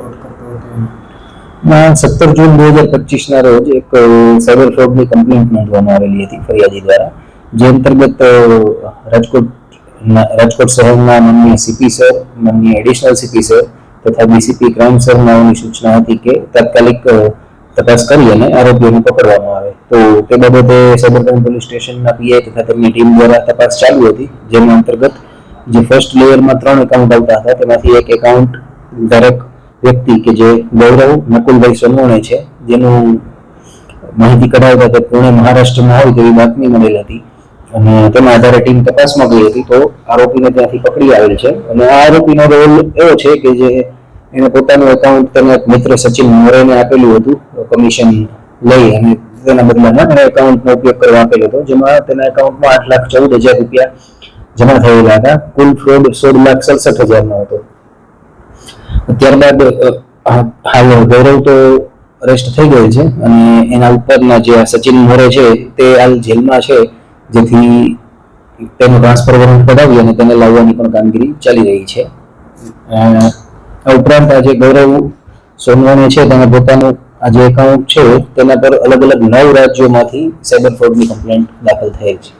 Fraud કરતો હતો? 17 જૂન 2025ના રોજ એક સાયબર ફ્રોડની કમ્પ્લેન્ટ નોંધવામાં આવેલી હતી ફરિયાદી દ્વારા, જે અંતર્ગત રાજકોટ શહેરના માનનીય સીપી સર, માનનીય એડિશનલ સીપી સર તથા ડીસીપી ક્રાઇમ સર નાઓની સૂચના હતી કે તાત્કાલિક તપાસ કરી અને આરોપીઓને પકડવામાં આવે. તો તે બાબતે સાયબર ક્રાઇમ પોલીસ સ્ટેશનના પીઆઈ તથા તેમની ટીમ દ્વારા તપાસ ચાલુ હતી, જેના અંતર્ગત જે ફર્સ્ટ લેયરમાં 3 એકાઉન્ટ આવતા હતા તેમાંથી એક એકાઉન્ટ ધારક વ્યક્તિ કે જે ગૌરવ નકુલભાઈ સોનવણે છે, જેનું માહિતી કઢાવતા તે પુણે મહારાષ્ટ્રમાં હોય તેવી બાતમી મળેલ હતી અને તેના આધારે ટીમ તપાસમાં ગઈ હતી. તો આરોપીને ત્યાંથી પકડી આવેલ છે અને આ આરોપીનો રોલ એવો છે કે જે એને પોતાનું એકાઉન્ટ તેના મિત્ર સચિન મોરેને આપેલું હતું કમિશન લઈ, અને તેના બદલામાં એને એકાઉન્ટનો ઉપયોગ કરવા આપેલો હતો, જેમાં તેના એકાઉન્ટમાં 8,14,000 રૂપિયા જમા થયેલા હતા. કુલ ફ્રોડ 16,67,000નો હતો. ત્યારબાદ હાલ ગૌરવ તો અરેસ્ટ થઈ ગયેલ છે અને એના ઉપરના જે સચિન મોરે છે તે હાલ જેલમાં છે, જેથી તેનું ટ્રાન્સફર વોરંટ કઢાવી અને તેને લાવવાની પણ કામગીરી ચાલી રહી છે. આ ઉપરાંત આ જે ગૌરવ સોનવણે છે તેને પોતાનું આ જે એકાઉન્ટ છે તેના પર અલગ અલગ 9 રાજ્યોમાંથી સાયબર ફ્રોડની કમ્પ્લેન્ટ દાખલ થયેલ છે.